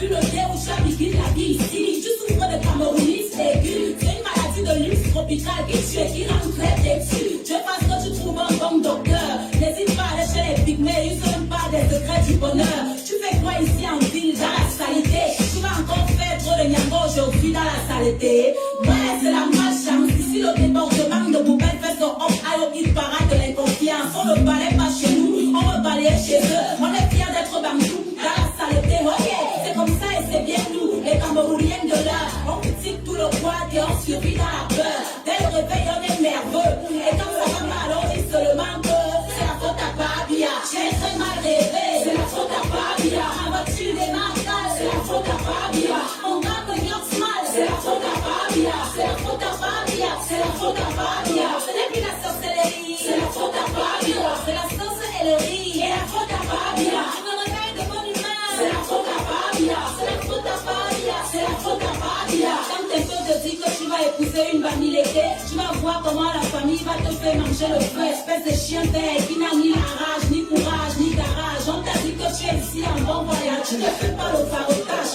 vu le dérouche qui la vie ici. Tu souffres de camerounisme aigu. C'est une maladie de luxe tropicale qui tue, qui rend très têtu. Je pense que tu trouves un bon docteur. N'hésite pas à aller chez les pygmées, ils sont pas des secrets du bonheur. Tu fais quoi ici en ville, dans la saleté? Tu vas encore faire trop de niango aujourd'hui dans la saleté. Ouais, c'est la malchance. Ici, le débordement de poubelles fait son hop, aïe, il parade de l'inconfiance. On ne balaye pas chez nous, on veut balayer chez eux. On est fiers d'être bambou dans la saleté. Oh yeah, c'est comme ça et c'est bien nous, les Camerouniens de là. On critique tout le poids et on survit dans la peur. Dès le réveil, on est nerveux. Et quand ça va mal, on dit seulement que c'est la faute à Babia. J'ai très mal rêvé, c'est la faute à Babia. Ma voiture est marquée, c'est la faute à Babia. On gagne le yox mal, c'est la faute à Babia. C'est la faute à Babia, c'est la faute à Babia. Ce n'est plus la sorcellerie, c'est la faute à Babia. C'est la sorcellerie, et la faute à Babia. Je me réveille de bonne humeur, c'est la faute à Babia. C'est la faute à Babia, c'est la faute à Babia. Quand tes soeurs te disent que tu vas épouser une vanillée, tu vas voir comment la famille va te faire manger le feu. Espèce de chien vert qui n'a ni la rage, ni courage, ni garage. On t'a dit que tu es ici en bon voyage. Tu ne fais pas le farotage.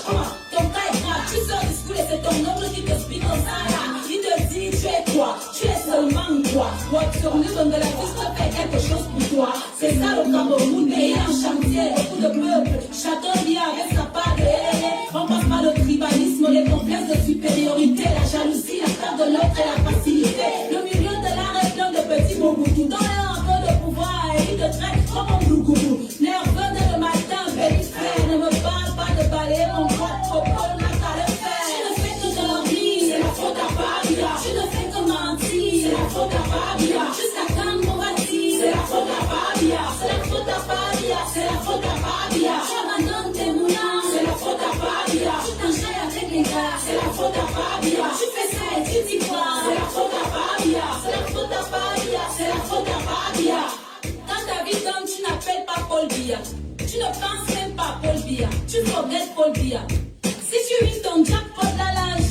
Ton cas est grave, tu sors du school et c'est ton oncle qui te explique comme ça là. Il te dit tu es quoi? Tu es seulement quoi? What sur le de la vie te fait quelque chose pour toi. C'est ça le Cameroun, pays en chantier, beaucoup de peuples. Chacun vit avec sa part de on passe par le tribalisme, les complexes de supériorité, la jalousie, la peur de l'autre et la facilité. Le milieu de l'art est plein de petits mouboutou. Donne-leur un peu de pouvoir et il te traite comme un glougoubou. Nerveux dès le matin, baby frère, ne me parle pas de balayer mon corps, trop Paul n'a qu'à le faire. Tu ne fais que de leur dire, c'est la faute à Babia. Tu ne fais que mentir, c'est la faute à Babia. Jusqu'à quand on va dire, c'est la faute à Babia. C'est la faute à Babia, c'est la faute à Babia. Tu abandonnes tes moulins, c'est la faute à Babia. Tu t'enchaînes avec les gars, c'est la faute à Babia. Tu fais ça et tu dis quoi, c'est la faute à Babia. C'est la faute à Babia, c'est la faute à Babia. Dans ta vie d'homme, tu n'appelles pas Paul Biya. Tu ne penses même pas à Paul Biya. Tu forgets Paul Biya. Si tu vis ton jackpot dans l'âge,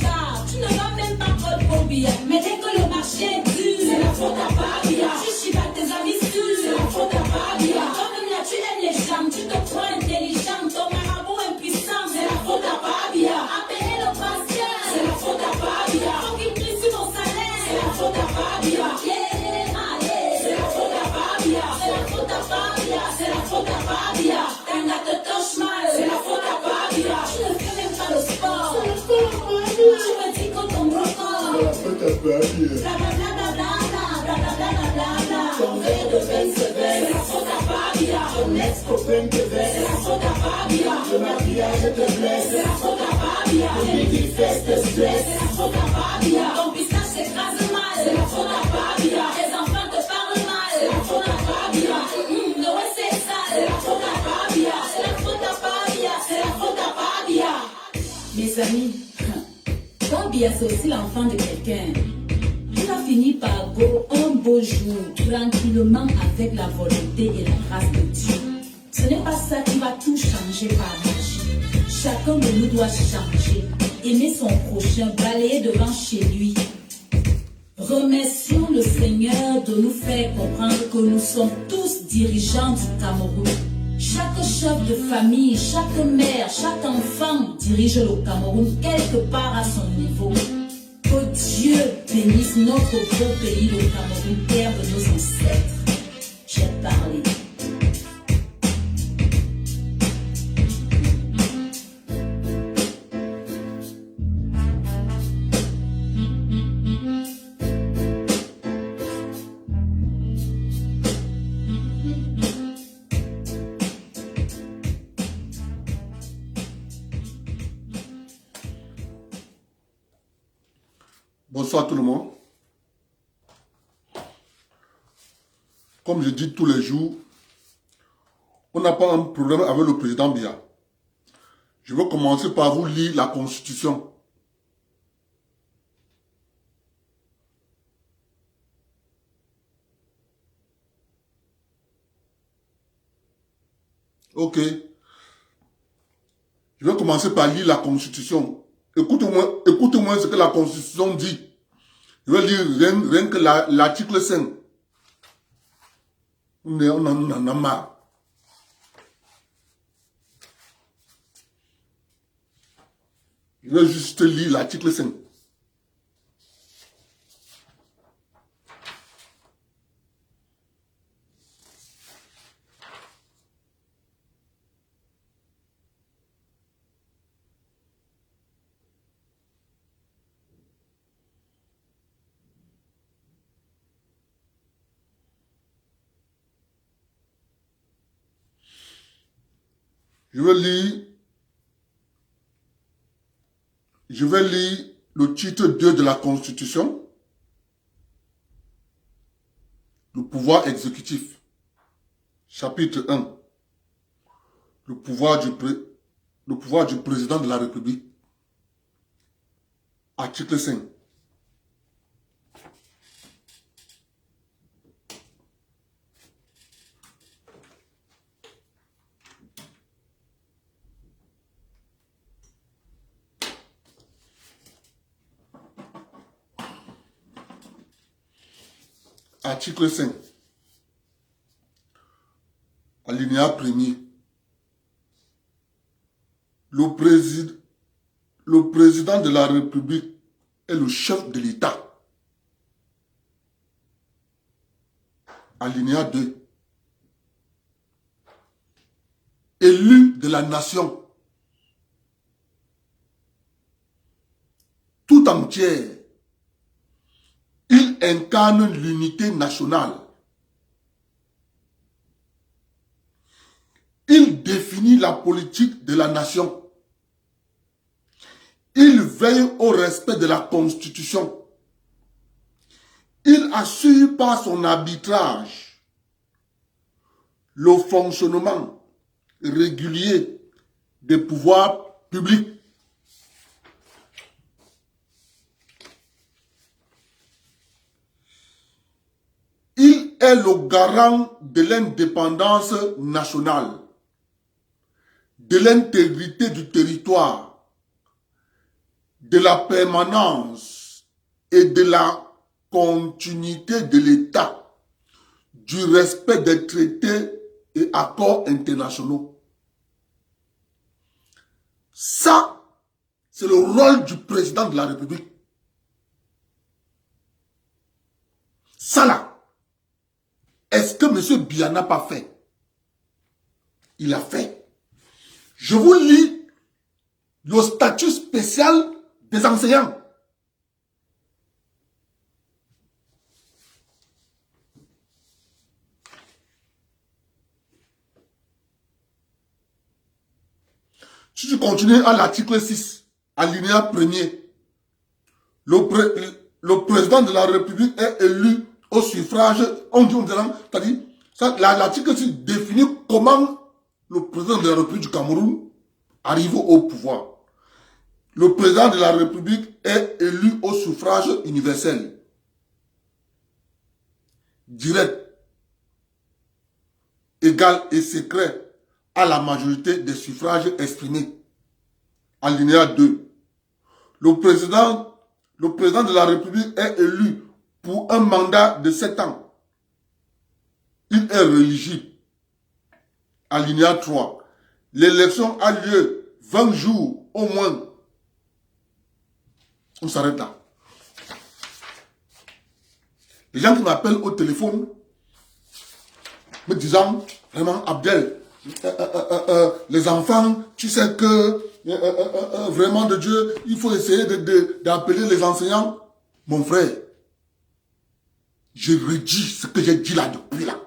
tu ne vas même pas Paul Biya. Mais dès que le marché est dur, c'est la faute à Babia. Tu chivates tes amis sûrs, c'est la faute à Babia. Comme tu aimes les gens, tu te crois intelligent. Ton marabout impuissant, c'est la faute à Babia. Appelez le patient, c'est la faute à Babia. Faut qu'il prie sur mon salaire, c'est la faute à Babia. Yeah, allez, c'est la faute à Babia. C'est la faute à Babia, c'est la faute à Babia. Tanga te touche mal, c'est la faute à Babia. Tu ne fais même pas le sport, c'est la faute à Babia. Tu me dis que ton gros corps, c'est la faute à Babia. Ton verre de veine se baisse, c'est la faute à Babia. Ton ex-copain te baisse, c'est la faute à Babia. Le maquillage te blesse, c'est la faute à Babia. Ton baby face te stresse, c'est la faute à Babia. Ton pistache s'écrase mal, c'est la faute à Babia. Tes enfants te parlent mal, c'est la faute à Babia. Le ouais c'est ça, c'est la faute à Babia. C'est la faute à Babia, c'est la faute à Babia. Mes amis, quand Bia c'est aussi l'enfant de quelqu'un, il a fini par go un beau jour, tranquillement avec la volonté et la grâce de Dieu. Ce n'est pas ça qui va tout changer par magie. Chacun de nous doit changer, aimer son prochain, balayer devant chez lui. Remercions le Seigneur de nous faire comprendre que nous sommes tous dirigeants du Cameroun. Chaque chef de famille, chaque mère, chaque enfant dirige le Cameroun quelque part à son niveau. Que Dieu bénisse notre beau pays, le Cameroun, terre de nos ancêtres. J'ai parlé. Bonsoir tout le monde. Comme je dis tous les jours, on n'a pas un problème avec le président Biya. Je vais commencer par vous lire la Constitution. Ok. Je vais commencer par lire la Constitution. Écoutez-moi ce que la Constitution dit. Je vais lire rien que l'article 5. On en a marre. Je vais juste lire l'article 5. Je vais lire le titre 2 de la Constitution, le pouvoir exécutif. Chapitre 1, le pouvoir du président de la République. Article 5. Article 5. Alinéa 1er. Le président de la République est le chef de l'État. Alinéa 2. Élu de la nation tout entière. Il incarne l'unité nationale. Il définit la politique de la nation. Il veille au respect de la Constitution. Il assure par son arbitrage le fonctionnement régulier des pouvoirs publics. Il est le garant de l'indépendance nationale, de l'intégrité du territoire, de la permanence et de la continuité de l'État, du respect des traités et accords internationaux. Ça, c'est le rôle du président de la République. Ça là, est-ce que M. Biya n'a pas fait? Il a fait. Je vous lis le statut spécial des enseignants. Si tu continues à l'article 6, alinéa 1er, le président de la République est élu au suffrage, c'est-à-dire, l'article 6 définit comment le président de la République du Cameroun arrive au pouvoir. Le président de la République est élu au suffrage universel, direct, égal et secret à la majorité des suffrages exprimés. Alinéa 2. Le président de la République est élu pour un mandat de 7 ans. Il est rééligible. Alinéa 3. L'élection a lieu 20 jours au moins. On s'arrête là. Les gens qui m'appellent au téléphone me disant, vraiment, Abdel, les enfants, tu sais que, vraiment de Dieu, il faut essayer d'appeler les enseignants. Mon frère, je redis ce que j'ai dit là depuis là.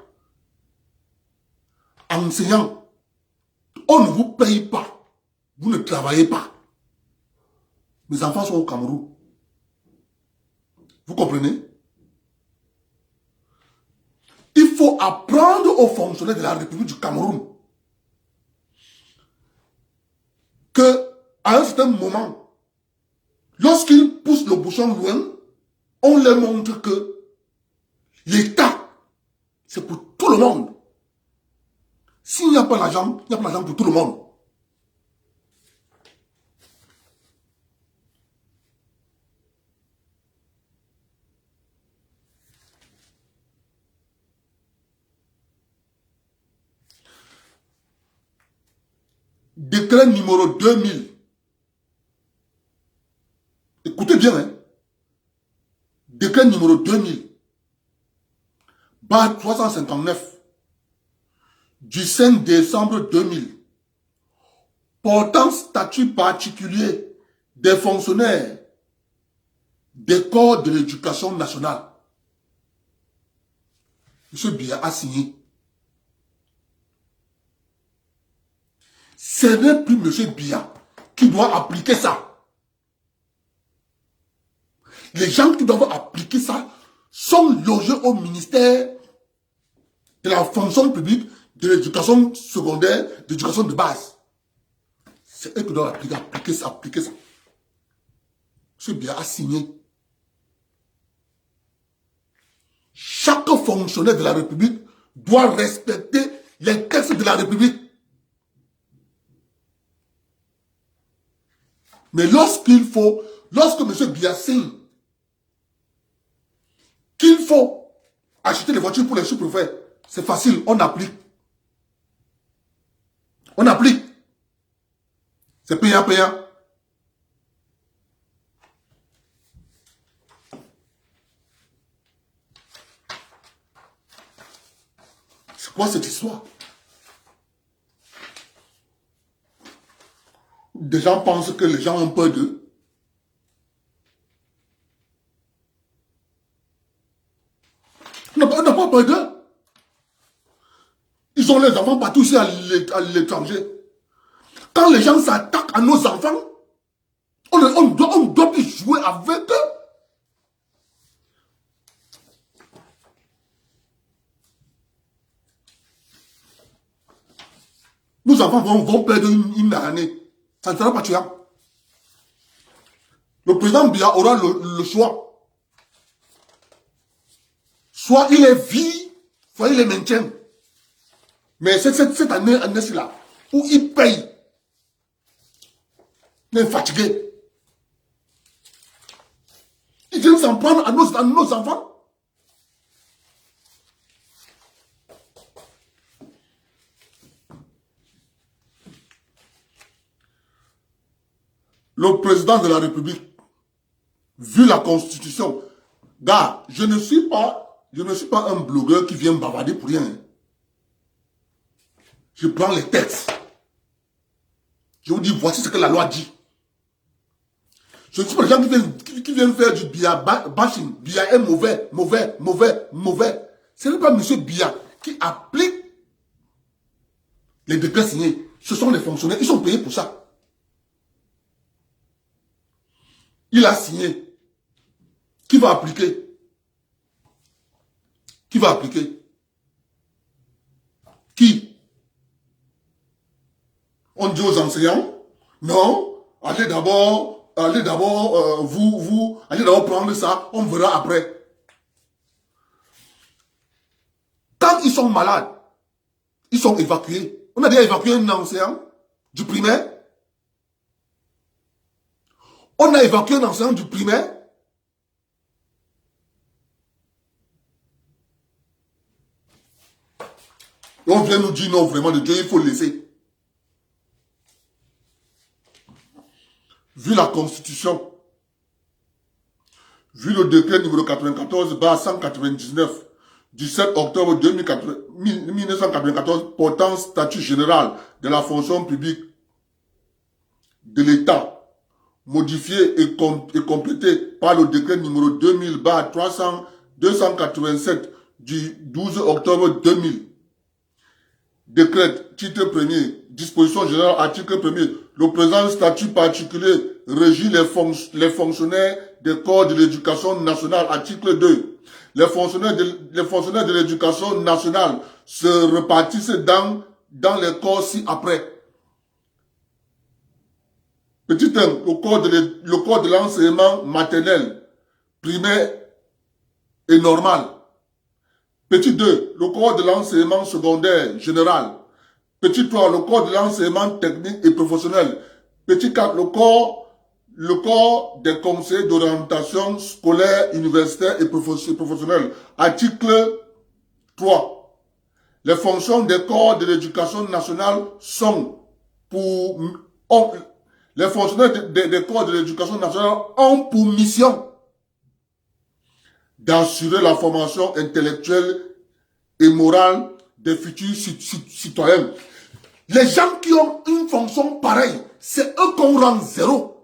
Enseignants, on ne vous paye pas. Vous ne travaillez pas. Mes enfants sont au Cameroun. Vous comprenez? Il faut apprendre aux fonctionnaires de la République du Cameroun que, à un certain moment, lorsqu'ils poussent le bouchon loin, on leur montre que l'État, c'est pour tout le monde. S'il n'y a pas l'argent, il n'y a pas l'argent pour tout le monde. Décret numéro 2000 bien, hein. Décret numéro 2000, barre 359, du 5 décembre 2000, portant statut particulier des fonctionnaires des corps de l'éducation nationale. M. Biya a signé. Ce n'est plus M. Biya qui doit appliquer ça. Les gens qui doivent appliquer ça sont logés au ministère de la fonction publique, de l'éducation secondaire, de l'éducation de base. C'est eux qui doivent appliquer ça. M. Biya a signé. Chaque fonctionnaire de la République doit respecter les textes de la République. Mais lorsque M. Biya signe qu'il faut acheter les voitures pour les sous-préfets, c'est facile, on applique. On applique. C'est payant. C'est quoi cette histoire? Des gens pensent que les gens ont peur d'eux. On n'a pas peur d'eux. Ils ont les enfants partout ici à l'étranger. Quand les gens s'attaquent à nos enfants, on doit plus jouer avec eux. Nos enfants vont perdre une année. Ça ne sera pas tuant. Le président Biya aura le choix. Soit il les vit, soit il les maintient. Mais cette année-là, où il paye, il est fatigué. Il vient s'en prendre à nos enfants. Le président de la République, vu la Constitution, gars, je ne suis pas un blogueur qui vient bavarder pour rien. Je prends les textes. Je vous dis, voici ce que la loi dit. Je ne suis pas les gens qui viennent faire du Biya bashing. Biya est mauvais. Ce n'est pas M. Biya qui applique les décrets signés. Ce sont les fonctionnaires. Ils sont payés pour ça. Il a signé. Qui va appliquer? Qui va appliquer? Qui? On dit aux enseignants, non, allez d'abord, allez d'abord prendre ça, on verra après. Quand ils sont malades, ils sont évacués. On a déjà évacué un enseignant du primaire. On a évacué un enseignant du primaire. Et on vient nous dire non, vraiment, de Dieu, il faut le laisser. Vu la Constitution, vu le décret numéro 94/199 du 7 octobre 1994 portant statut général de la fonction publique de l'État, modifié et complété par le décret numéro 2000/287 du 12 octobre 2000. Décret, titre 1er, disposition générale, article 1er. Le présent statut particulier régit les fonctionnaires des corps de l'éducation nationale, article 2. Les fonctionnaires de l'éducation nationale se répartissent dans les corps ci-après. Petit 1, le corps de l'enseignement maternel, primaire et normal. Petit 2, le corps de l'enseignement secondaire général. Petit 3, le corps de l'enseignement technique et professionnel. Petit 4, le corps des conseils d'orientation scolaire, universitaire et professionnelle. Article 3. Les fonctions des corps de l'éducation nationale sont Les fonctionnaires des corps de l'éducation nationale ont pour mission d'assurer la formation intellectuelle et morale des futurs citoyens. Les gens qui ont une fonction pareille, c'est eux qu'on rend zéro.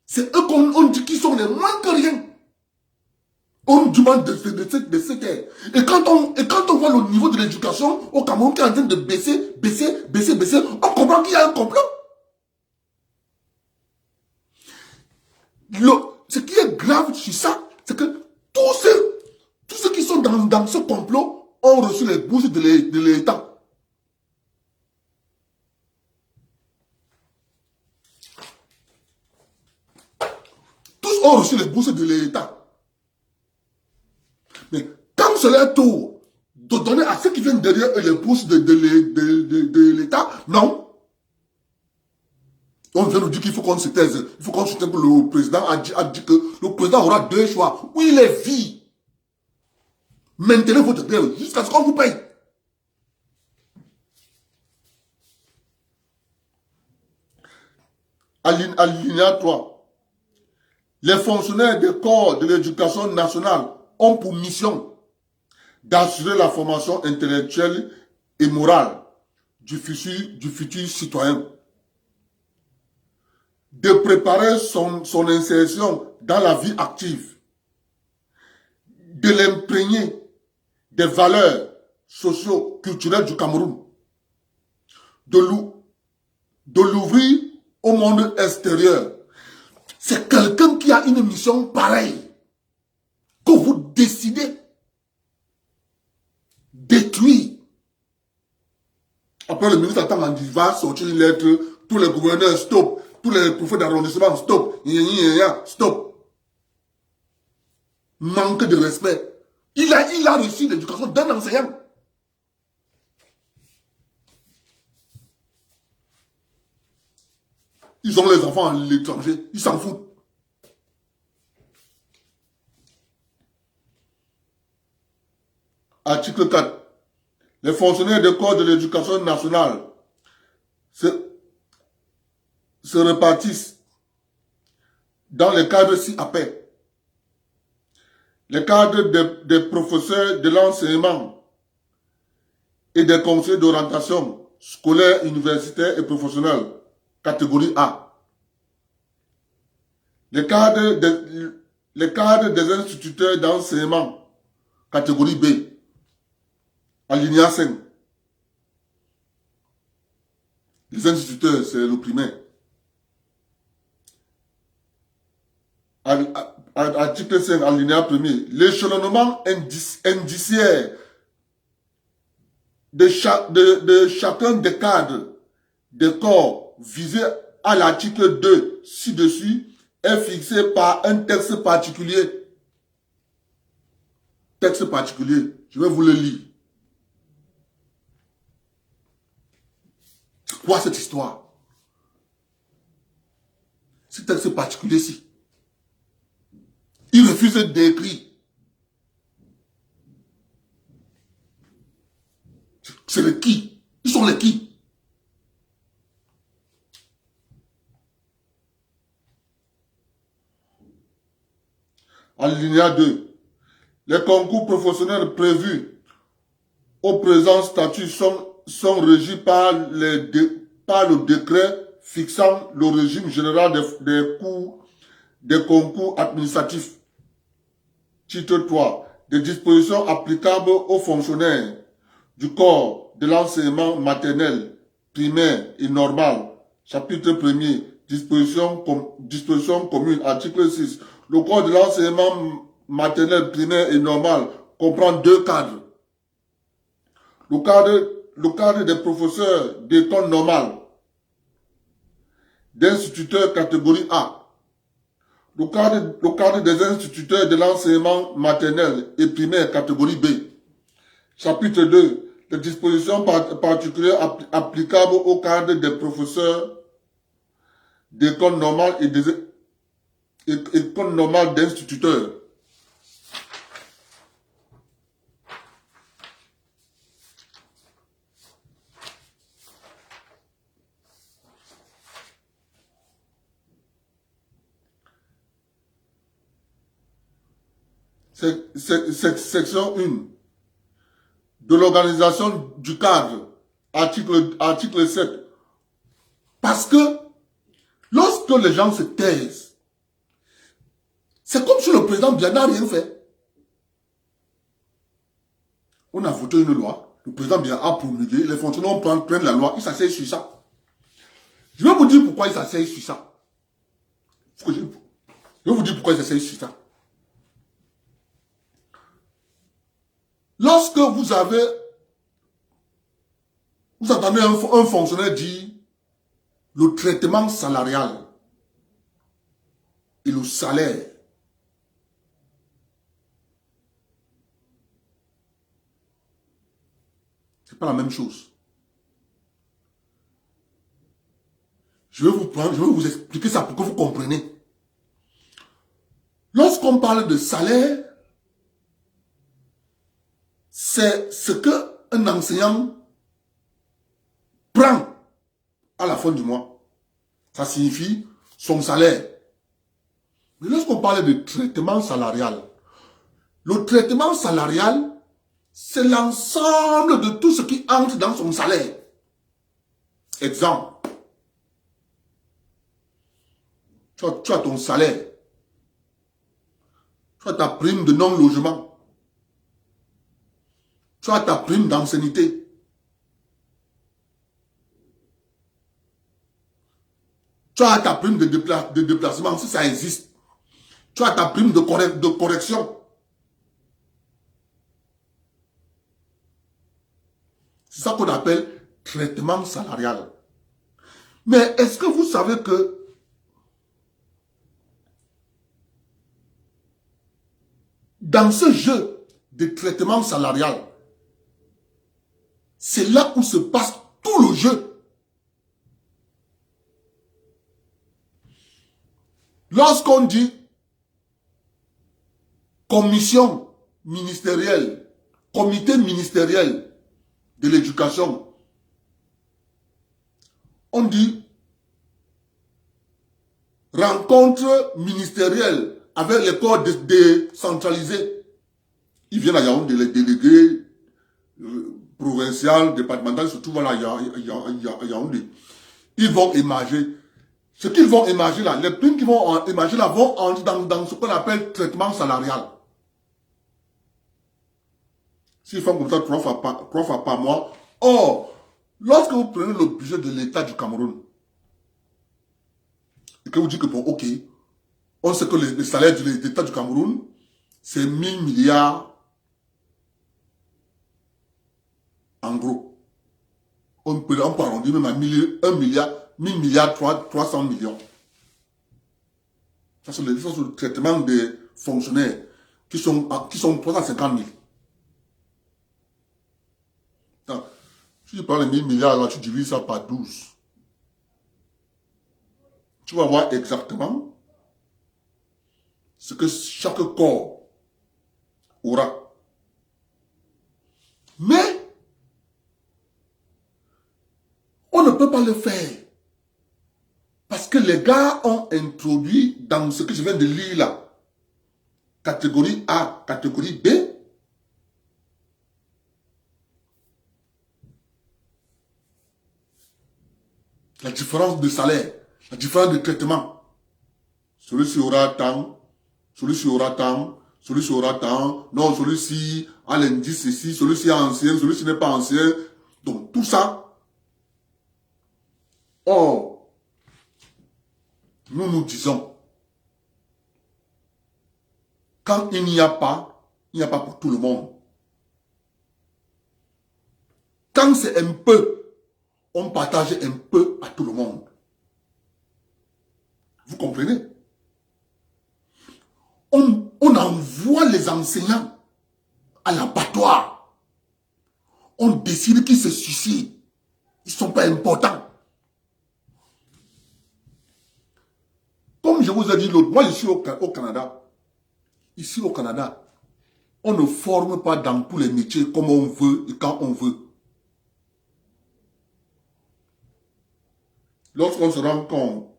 C'est eux qu'on dit qu'ils sont les moins que rien. On demande de ce qu'est. Et quand on voit le niveau de l'éducation au Cameroun qui est en train de baisser, on comprend qu'il y a un complot. Ce qui est grave sur ça, c'est que tous ceux qui sont dans ce complot ont reçu les bourses de l'État. Tous ont reçu les bourses de l'État. Mais quand c'est leur tour de donner à ceux qui viennent derrière eux les bourses de l'État, non. On vient nous dire qu'il faut qu'on se taise. Il faut qu'on se taise. Le président a dit que le président aura deux choix. Oui, les vies. Maintenez votre grève jusqu'à ce qu'on vous paye. Alinéa 3. Les fonctionnaires des corps de l'éducation nationale ont pour mission d'assurer la formation intellectuelle et morale du futur citoyen, de préparer son insertion dans la vie active, de l'imprégner des valeurs socio-culturelles du Cameroun, de l'ouvrir au monde extérieur. C'est quelqu'un qui a une mission pareille que vous décidez détruire. Après, le ministre attend, il va sortir une lettre, tous les gouverneurs, stop, tous les préfets d'arrondissement, stop, stop. Manque de respect. Il a reçu l'éducation d'un enseignant. Ils ont les enfants à l'étranger, ils s'en foutent. Article 4. Les fonctionnaires des corps de l'éducation nationale se répartissent dans les cadres ci-après. Les cadres des professeurs de l'enseignement et des conseillers d'orientation scolaire, universitaire et professionnelle, catégorie A. Les cadres des instituteurs d'enseignement, catégorie B. Alinéa 5. Les instituteurs, c'est le primaire. Article 5, alinéa 1er. L'échelonnement indiciaire de chacun des cadres des corps visés à l'article 2 ci-dessus est fixé par un texte particulier. Texte particulier, je vais vous le lire. C'est quoi cette histoire? Ce texte particulier-ci. Il refuse d'écrire. C'est les qui? Ils sont les qui? Alinéa 2. Les concours professionnels prévus au présent statut sont régis par le décret fixant le régime général des concours administratifs. Titre 3. Des dispositions applicables aux fonctionnaires du corps de l'enseignement maternel, primaire et normal. Chapitre 1er. Disposition commune. Article 6. Le corps de l'enseignement maternel, primaire et normal comprend deux cadres. Le cadre des professeurs d'école normale, d'instituteurs catégorie A. Le cadre des instituteurs de l'enseignement maternel et primaire catégorie B. Chapitre 2. Les dispositions particulières applicables au cadre des professeurs d'école normale et des écoles normales d'instituteurs. section 1 de l'organisation du cadre, article 7. Parce que lorsque les gens se taisent, c'est comme si le président Biya n'a rien fait. On a voté une loi, le président Biya a promulgué, les fonctionnaires prennent la loi, ils s'asseyent sur ça. Je vais vous dire pourquoi ils s'asseyent sur ça. Je vais vous dire pourquoi ils s'asseyent sur ça. Lorsque vous entendez un fonctionnaire dire le traitement salarial et le salaire, c'est pas la même chose. Je vais vous expliquer ça pour que vous compreniez. Lorsqu'on parle de salaire, c'est ce qu'un enseignant prend à la fin du mois. Ça signifie son salaire. Mais lorsqu'on parle de traitement salarial, le traitement salarial, c'est l'ensemble de tout ce qui entre dans son salaire. Exemple. Tu as ton salaire. Tu as ta prime de non-logement. Tu as ta prime d'ancienneté. Tu as ta prime de déplacement, si ça existe. Tu as ta prime de correction. C'est ça qu'on appelle traitement salarial. Mais est-ce que vous savez que dans ce jeu de traitement salarial, c'est là où se passe tout le jeu. Lorsqu'on dit commission ministérielle, comité ministériel de l'éducation, on dit rencontre ministérielle avec les corps décentralisés. Ils viennent à Yaoundé, les délégués provinciaux, départementaux, surtout voilà, à Yaoundé. Ils vont émarger. Ce qu'ils vont émarger là, les primes qu'ils vont émarger là vont entrer dans ce qu'on appelle traitement salarial. S'ils font comme ça 3 fois par mois. Or, lorsque vous prenez le budget de l'État du Cameroun, et que vous dites que bon, ok, on sait que le salaire de l'État du Cameroun, c'est 1000 milliards en gros. On peut arrondir même à 1 milliard, 1000 milliards 300 millions. Ça, c'est le traitement des fonctionnaires qui sont 350 000. Donc, si tu prends les 1000 milliards, là, tu divises ça par 12. Tu vas voir exactement ce que chaque corps aura. Mais, on ne peut pas le faire. Parce que les gars ont introduit dans ce que je viens de lire là, catégorie A, catégorie B, la différence de salaire, la différence de traitement. Celui-ci aura tant, celui-ci aura tant, celui-ci aura tant, non, celui-ci a l'indice ceci, celui-ci est ancien, celui-ci n'est pas ancien. Donc tout ça, or, nous disons, quand il n'y a pas pour tout le monde. Quand c'est un peu, on partage un peu à tout le monde. Vous comprenez? On envoie les enseignants à l'abattoir. On décide qu'ils se suicident. Ils ne sont pas importants. Comme je vous ai dit l'autre, moi je suis au Canada. Ici au Canada, on ne forme pas dans tous les métiers comme on veut et quand on veut. Lorsqu'on se rend compte,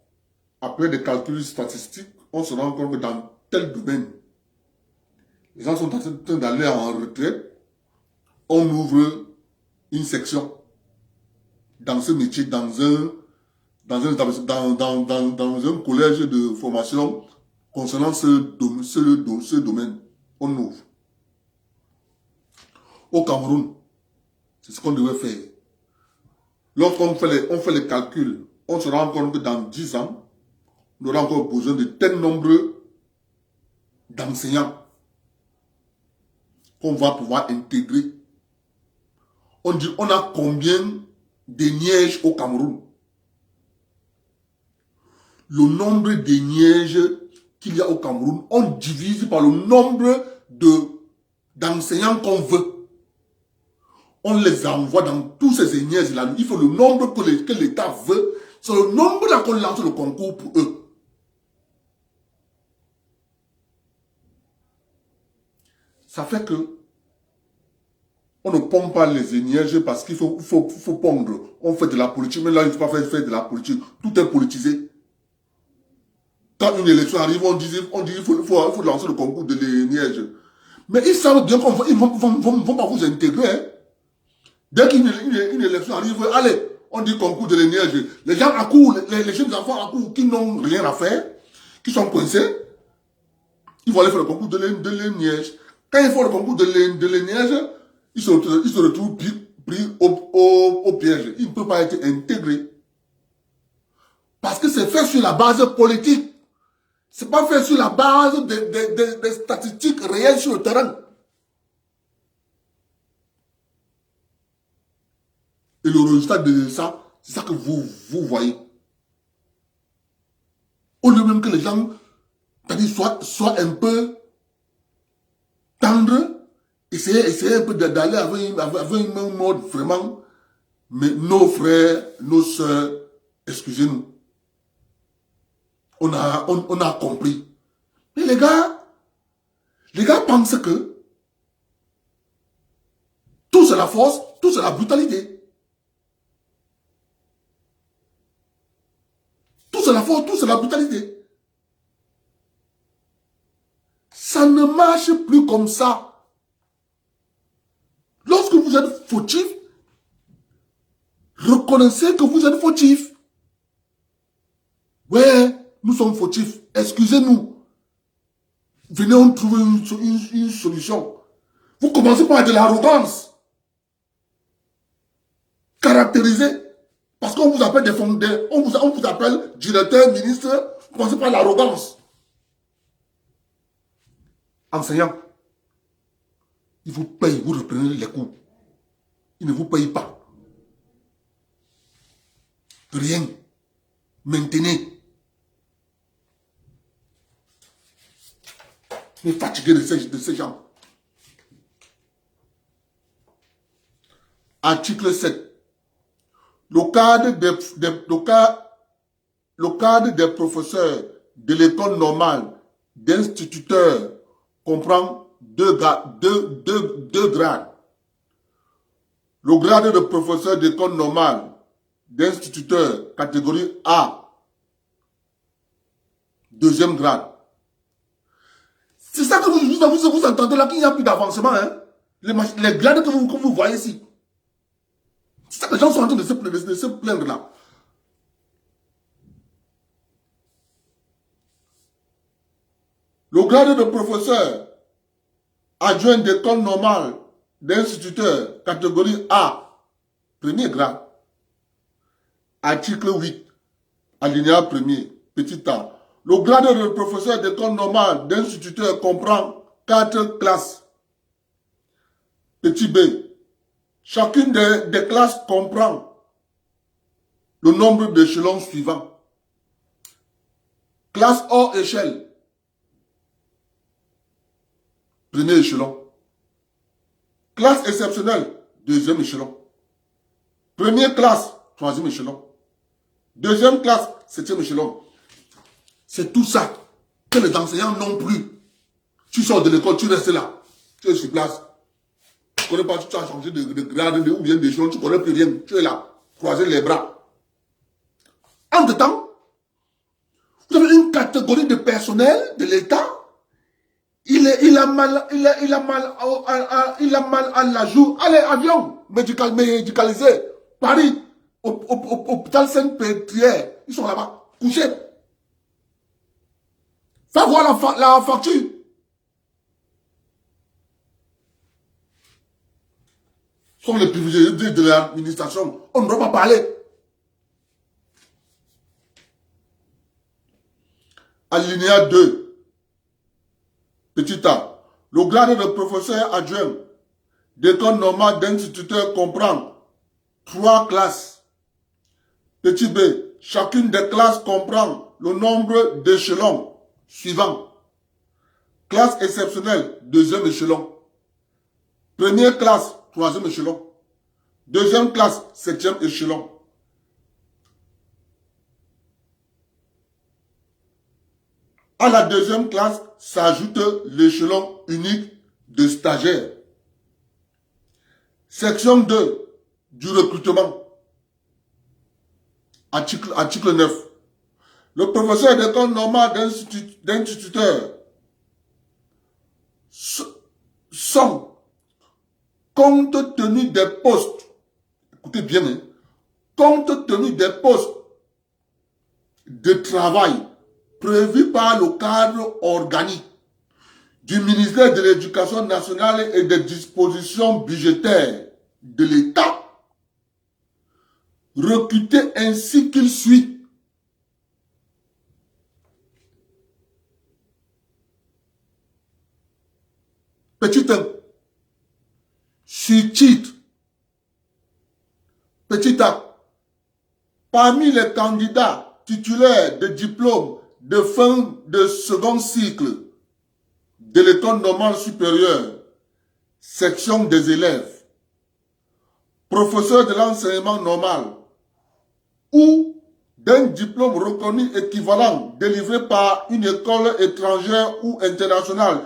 après des calculs statistiques, on se rend compte que dans tel domaine, les gens sont en train d'aller en retraite, on ouvre une section dans ce métier, dans un collège de formation concernant ce domaine. On ouvre. Au Cameroun, c'est ce qu'on devait faire. Lorsqu'on fait les calculs, on se rend compte que dans 10 ans, on aura encore besoin de tel nombre d'enseignants qu'on va pouvoir intégrer. On dit, on a combien de Nièges au Cameroun? Le nombre de Nièges qu'il y a au Cameroun, on divise par le nombre d'enseignants qu'on veut. On les envoie dans tous ces Nièges-là. Il faut le nombre que l'État veut. C'est le nombre-là qu'on lance le concours pour eux. Ça fait que on ne pompe pas les Nièges parce qu'il faut pondre. On fait de la politique, mais là, il ne faut pas faire de la politique. Tout est politisé. Quand une élection arrive, on dit qu'il faut lancer le concours de Nièges. Mais ils savent bien qu'ils ne vont pas vous intégrer. Hein. Dès qu'une élection arrive, allez, on dit concours de Nièges. Les gens accourent, les jeunes enfants accourent qui n'ont rien à faire, qui sont coincés, ils vont aller faire le concours de Nièges. Quand ils font le concours de Nièges, ils se retrouvent pris au piège. Ils ne peuvent pas être intégrés. Parce que c'est fait sur la base politique. Ce n'est pas fait sur la base des statistiques réelles sur le terrain. Et le résultat de ça, c'est ça que vous voyez. Au lieu même que les gens soient un peu tendres, essayer un peu d'aller avec un mode vraiment, mais nos frères, nos soeurs, excusez-nous. On a compris. Mais les gars pensent que tout c'est la force, tout c'est la brutalité. Tout c'est la force, tout c'est la brutalité. Ça ne marche plus comme ça. Lorsque vous êtes fautif, reconnaissez que vous êtes fautif. Ouais, nous sommes fautifs. Excusez-nous. Venez, on trouve une solution. Vous commencez par de l'arrogance. Caractérisée. Parce qu'on vous appelle on vous appelle directeur, ministre. Vous commencez par l'arrogance. Enseignant. Il vous paye, vous reprenez les cours. Il ne vous paye pas. Rien. Maintenez. Vous êtes fatigué de ces gens. Article 7. Le cadre des professeurs de l'école normale d'instituteurs comprend deux grades. Le grade de professeur d'école normale d'instituteur catégorie A, deuxième grade. C'est ça que vous entendez là, qu'il n'y a plus d'avancement. Hein? Les grades que vous voyez ici. C'est ça que les gens sont en train de se plaindre là. Le grade de professeur adjoint d'école normale d'instituteur catégorie A, premier grade. Article 8, alinéa 1er, petit a. Le grade de professeur d'école normale d'instituteur comprend 4 classes. Petit b. Chacune des classes comprend le nombre d'échelons suivants. Classe hors échelle. Premier échelon. Classe exceptionnelle. Deuxième échelon. Première classe. Troisième échelon. Deuxième classe. Septième échelon. C'est tout ça que les enseignants n'ont plus. Tu sors de l'école, tu restes là. Tu es sur place. Tu ne connais pas, tu as changé de grade ou bien d'échelon, tu ne connais plus rien. Tu es là, croiser les bras. Entre-temps, vous avez une catégorie de personnel de l'État. Il il a mal à la joue. Allez, avion, médicalisé. Paris, hôpital Sainte-Pétrière. Ils sont là-bas, couchés. Fais voir la facture. Ce sont les privilégiés de l'administration. On ne doit pas parler. Alinéa 2. Petit a. Le grade de professeur adjoint d'école normale d'instituteur comprend 3 classes. Petit b. Chacune des classes comprend le nombre d'échelons suivants. Classe exceptionnelle, 2e échelon. Première classe, 3e échelon. Deuxième classe, 7e échelon. À la deuxième classe s'ajoute l'échelon unique de stagiaires. Section 2 du recrutement. Article 9. Le professeur d'école normale d'instituteur sont, compte tenu des postes, écoutez bien, hein, compte tenu des postes de travail prévus par le cadre organique du ministère de l'Éducation nationale et des dispositions budgétaires de l'État, recrutés ainsi qu'il suit. Petit 1. Sur titre. Petit a. Parmi les candidats titulaires de diplôme de fin de second cycle de l'école normale supérieure, section des élèves, professeurs de l'enseignement normal ou d'un diplôme reconnu équivalent délivré par une école étrangère ou internationale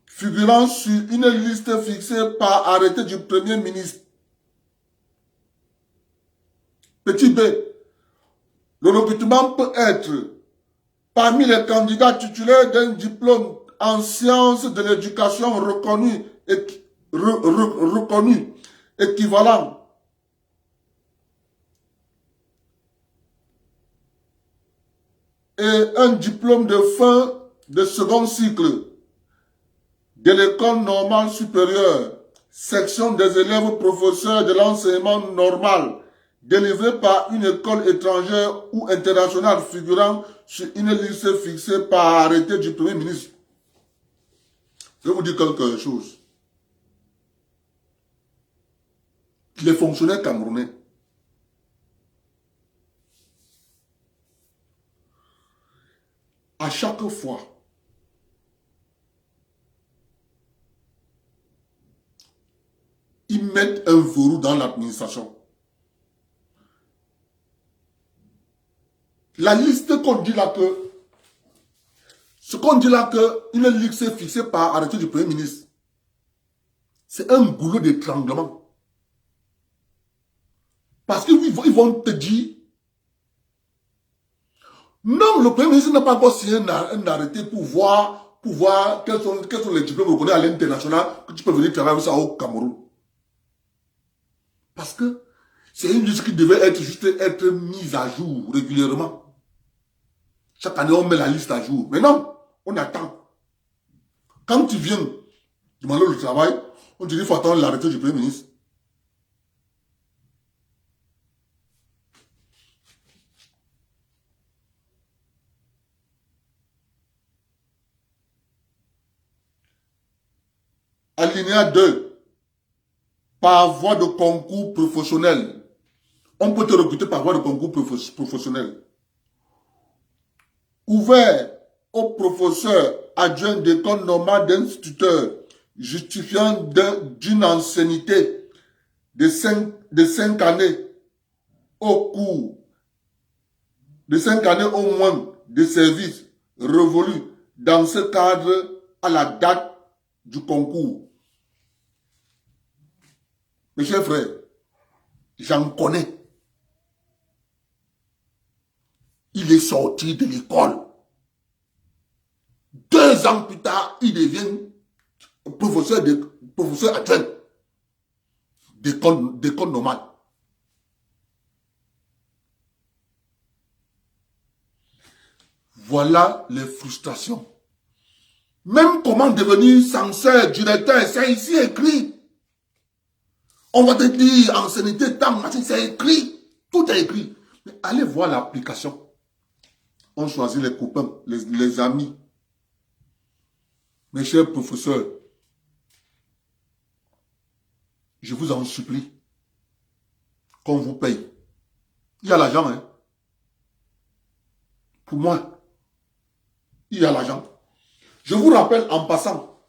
figurant sur une liste fixée par arrêté du Premier ministre. Petit b. Le recrutement peut être parmi les candidats titulaires d'un diplôme en sciences de l'éducation reconnu équivalent et un diplôme de fin de second cycle de l'école normale supérieure, section des élèves professeurs de l'enseignement normal, délivré par une école étrangère ou internationale figurant sur une liste fixée par arrêté du Premier ministre. Je vais vous dire quelque chose. Les fonctionnaires camerounais, à chaque fois, ils mettent un verrou dans l'administration. La liste qu'on dit là que, ce qu'on dit là que une liste fixée par arrêté du Premier ministre, c'est un goulot d'étranglement. Parce qu'ils vont te dire, non, le Premier ministre n'a pas encore signé un arrêté pour voir quels sont les diplômes reconnus à l'international que tu peux venir travailler avec ça au Cameroun. Parce que c'est une liste qui devait être mise à jour régulièrement. Chaque année, on met la liste à jour. Mais non, on attend. Quand tu viens demander le travail, on te dit qu'il faut attendre l'arrêté du Premier ministre. Alinéa 2. Par voie de concours professionnel. On peut te recruter par voie de concours professionnel. Ouvert aux professeurs adjoints d'école normale d'instituteurs justifiant d'une ancienneté de 5 années au cours de 5 années au moins de service révolu dans ce cadre à la date du concours. Mes chers frères, j'en connais. Il est sorti de l'école. 2 ans plus tard, il devient professeur adjoint d'école normale. Voilà les frustrations. Même comment devenir censeur, directeur, c'est ici écrit. On va te dire ancienneté, temps, c'est écrit. Tout est écrit. Mais allez voir l'application. On choisit les copains, les amis. Mes chers professeurs, je vous en supplie, qu'on vous paye. Il y a l'argent, hein. Pour moi, il y a l'argent. Je vous rappelle en passant,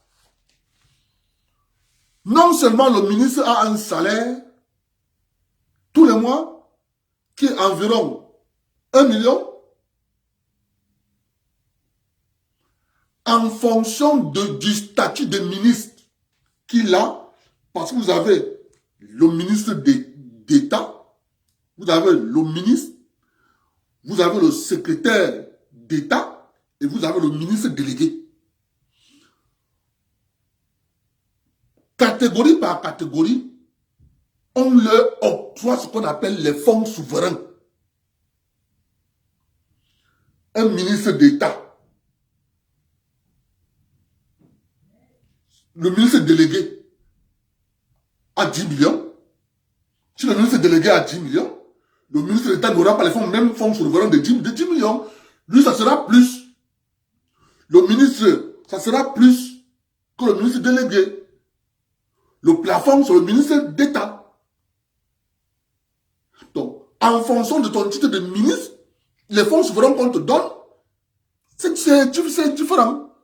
non seulement le ministre a un salaire tous les mois qui est environ 1 million, en fonction du statut de ministre qu'il a, parce que vous avez le ministre d'État, vous avez le ministre, vous avez le secrétaire d'État et vous avez le ministre délégué. Catégorie par catégorie, on leur octroie ce qu'on appelle les fonds souverains. Un ministre d'État, le ministre délégué a 10 millions. Si le ministre délégué a 10 millions, le ministre d'État n'aura pas les fonds, même fonds souverains de 10 millions. Lui, ça sera plus. Le ministre, ça sera plus que le ministre délégué. Le plafond, c'est le ministre d'État. Donc, en fonction de ton titre de ministre, les fonds souverains qu'on te donne, c'est différent.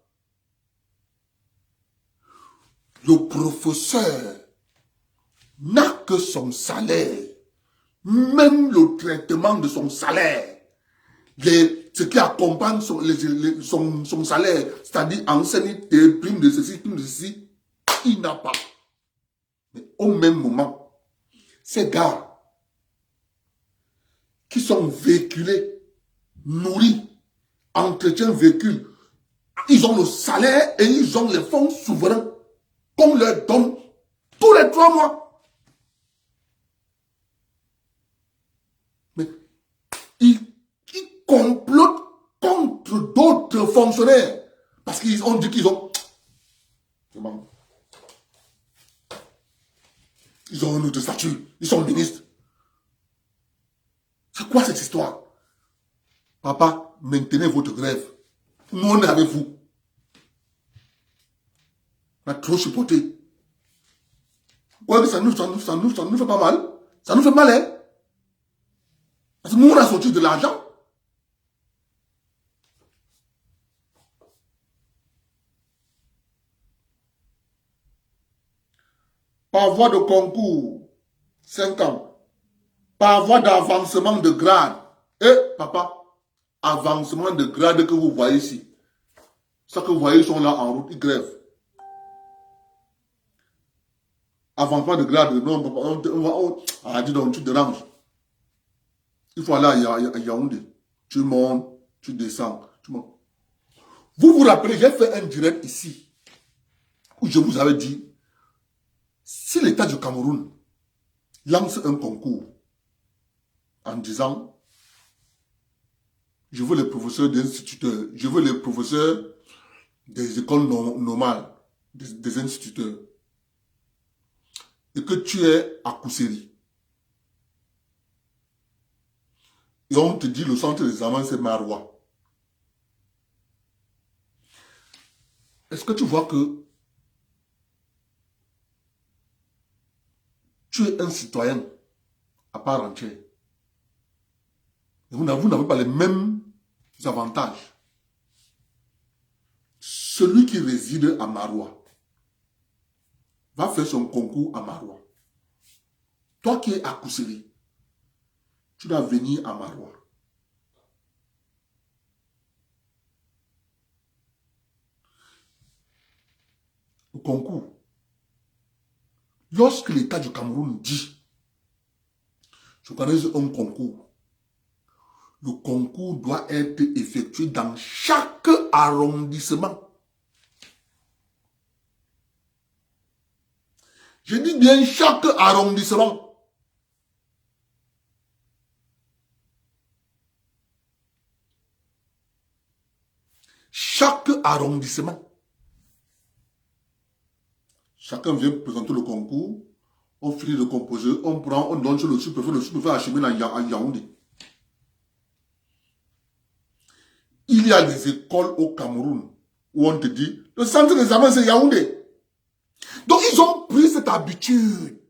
Le professeur n'a que son salaire, même le traitement de son salaire, ce qui accompagne son salaire, c'est-à-dire ancienneté, prime de ceci, il n'a pas. Mais au même moment, ces gars qui sont véhiculés, nourris, entretiennent véhicules, ils ont le salaire et ils ont les fonds souverains qu'on leur donne tous les 3 mois. Mais ils complotent contre d'autres fonctionnaires parce qu'ils ont dit qu'ils ont... Ils ont un autre statut, ils sont ministres. C'est quoi cette histoire? Papa, maintenez votre grève. Nous, on est avec vous. On a trop supporté. Ouais, mais ça nous fait pas mal. Ça nous fait mal, hein? Parce que nous, on a sorti de l'argent. Par voie de concours, 5 ans. Par voie d'avancement de grade. Et, papa, avancement de grade que vous voyez ici. Ça que vous voyez, ils sont là en route, ils grèvent. Avancement de grade, non, papa, dis donc, tu déranges. Il faut aller à Yaoundé. Tu montes, tu descends, tu montes. Vous vous rappelez, j'ai fait un direct ici, où je vous avais dit, si l'État du Cameroun lance un concours en disant, je veux les professeurs d'instituteurs, je veux les professeurs des écoles normales, des instituteurs, et que tu es à Kousséri, et on te dit le centre d'examen c'est Maroua. Est-ce que tu vois que tu es un citoyen à part entière? Et vous n'avez pas les mêmes avantages. Celui qui réside à Maroua va faire son concours à Maroua. Toi qui es à Kousséri, tu dois venir à Maroua. Le concours. Lorsque l'État du Cameroun dit, je connais un concours, le concours doit être effectué dans chaque arrondissement. Je dis bien chaque arrondissement. Chaque arrondissement. Chacun vient présenter le concours. On finit de composer. On prend, on donne sur le sous-préfet. Le sous-préfet achemine à Yaoundé. Il y a des écoles au Cameroun où on te dit, le centre d'examen c'est Yaoundé. Donc ils ont pris cette habitude.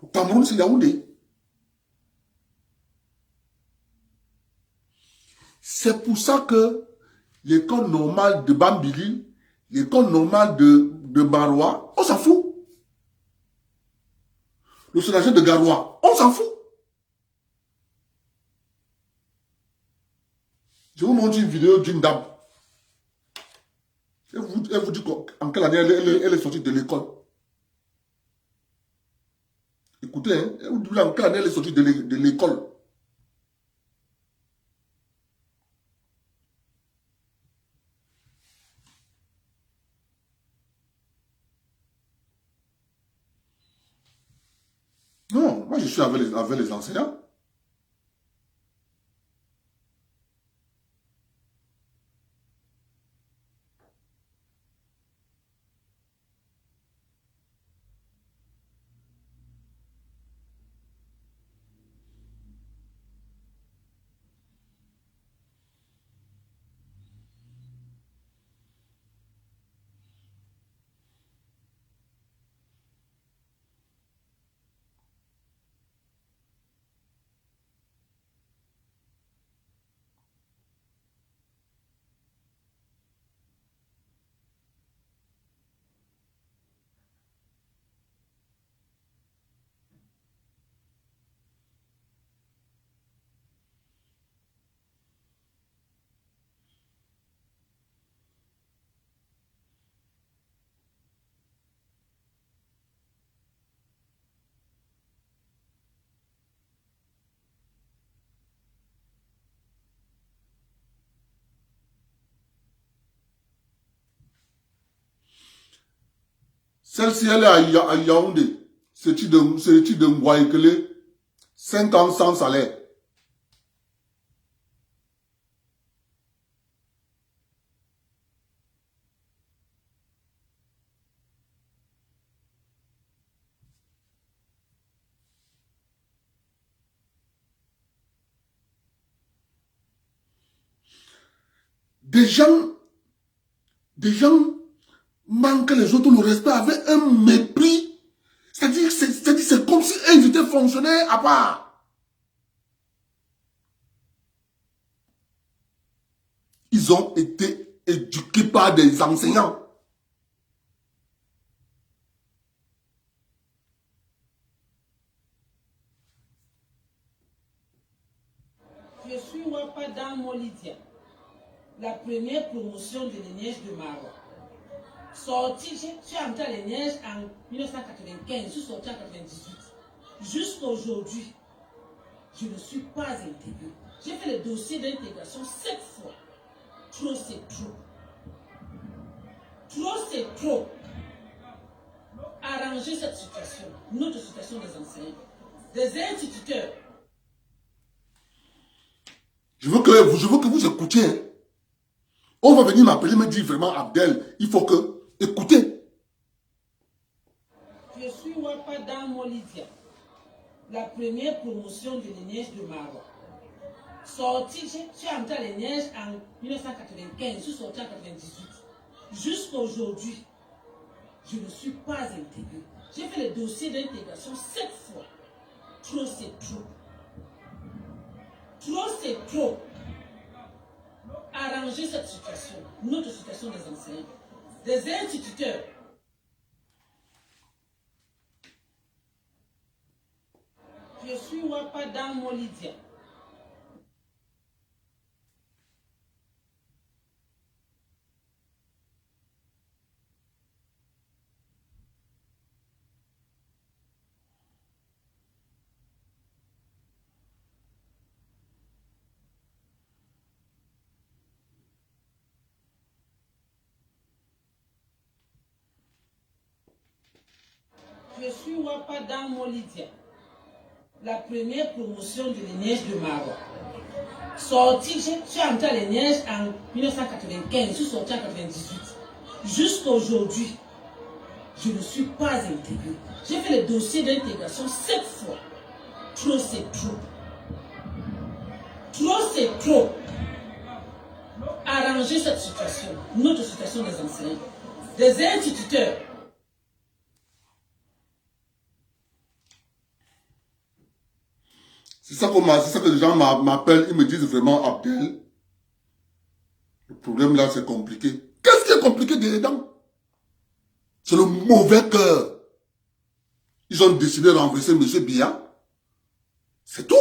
Au Cameroun c'est Yaoundé. C'est pour ça que l'école normale de Bambili, l'école normale de Barois, on s'en fout. Le soulagé de Garoua, on s'en fout. Je vous montre une vidéo d'une dame. Elle vous dit en quelle année elle est sortie de l'école. Écoutez, hein, elle vous dit en quelle année elle est sortie de l'école. Non, moi je suis avec les enseignants. Celle-ci, elle est à Yaoundé. C'est l'étude de Mwaïkele. 5 ans sans salaire. Des gens manquent les autres le respect avec un mépris. C'est-à-dire c'est comme si ils étaient fonctionnaires à part. Ils ont été éduqués par des enseignants. Je suis Wapa dans Molidia, la première promotion de l'ENEJ de Maroc. Sorti, je suis entré à l'ENEJ en 1995, je suis sorti en 1998. Jusqu'à aujourd'hui, je ne suis pas intégré. J'ai fait le dossier d'intégration 7 fois. Trop, c'est trop. Trop, c'est trop. Arranger cette situation, notre situation des enseignants, des instituteurs. Je veux que vous écoutiez. Hein. On va venir m'appeler, me dire vraiment, Abdel, il faut que... Écoutez. Je suis Wapa dans Molidia, la première promotion de l'ENEJ de Maroc. Sorti, je suis entré à l'ENEJ en 1995, je suis sorti en 1998. Jusqu'à aujourd'hui, je ne suis pas intégré. J'ai fait le dossier d'intégration 7 fois. Trop, c'est trop. Trop, c'est trop. Arranger cette situation, notre situation des enseignants, des instituteurs. Je suis Wapa dans Molidia. Je suis Wapa dans Molidia, la première promotion de l'ENEJ de Maroc. Sorti, je suis entré à l'ENEJ en 1995, je suis sorti en 1998. Jusqu'à aujourd'hui, je ne suis pas intégré. J'ai fait le dossier d'intégration 7 fois. Trop, c'est trop. Trop, c'est trop. Arranger cette situation, notre situation des enseignants, des instituteurs. C'est ça que les gens m'appellent, ils me disent vraiment Abdel. Le problème là, c'est compliqué. Qu'est-ce qui est compliqué dedans? C'est le mauvais cœur. Ils ont décidé de renverser M. Biya. C'est tout.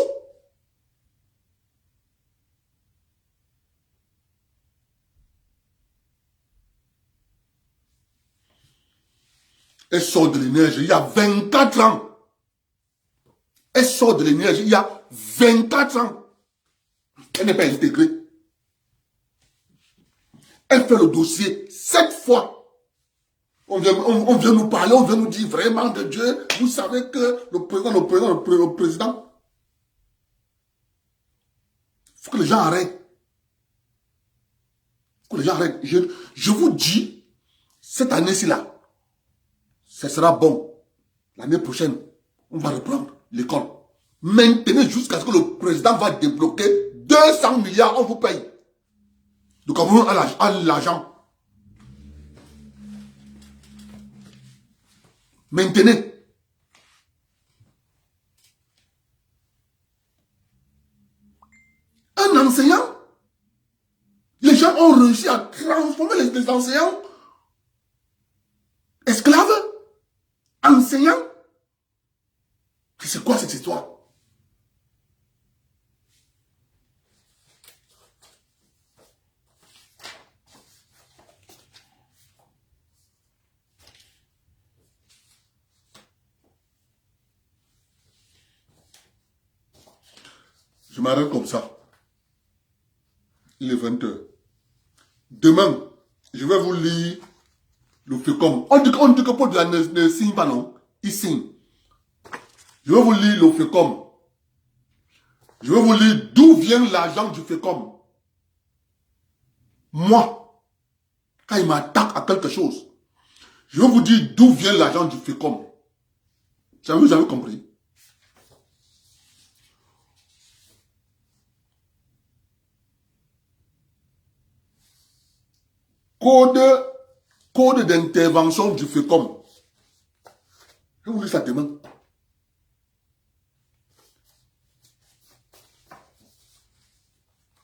Elle sort de l'énergie il y a 24 ans. Elle sort de l'énergie il y a 24 ans. Elle n'est pas intégrée. Elle fait le dossier 7 fois. On vient nous parler, on vient nous dire vraiment de Dieu. Vous savez que le président. Il faut que les gens arrêtent. Il faut que les gens arrêtent. Je vous dis, cette année-ci là, ce sera bon. L'année prochaine, on va reprendre l'école. Maintenez jusqu'à ce que le président va débloquer 200 milliards, on vous paye. Le Cameroun a l'argent. Maintenez. Un enseignant, les gens ont réussi à transformer les enseignants esclaves, enseignants. C'est quoi cette histoire? Je m'arrête comme ça. Il est 20h. Demain, je vais vous lire le FECOM. On dit que Paul Biya ne signe pas, non? Il signe. Je vais vous lire le FECOM. Je vais vous lire d'où vient l'argent du FECOM. Moi, quand il m'attaque à quelque chose, je vais vous dire d'où vient l'argent du FECOM. Vous avez compris? Code d'intervention du FECOM. Je vais vous lire ça demain.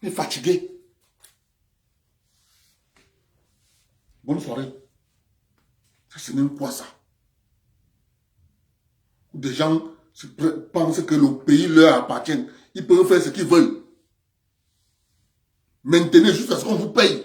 Il est fatigué. Bonne soirée. Ça, c'est même quoi ça? Des gens pensent que le pays leur appartient. Ils peuvent faire ce qu'ils veulent. Maintenez jusqu'à ce qu'on vous paye.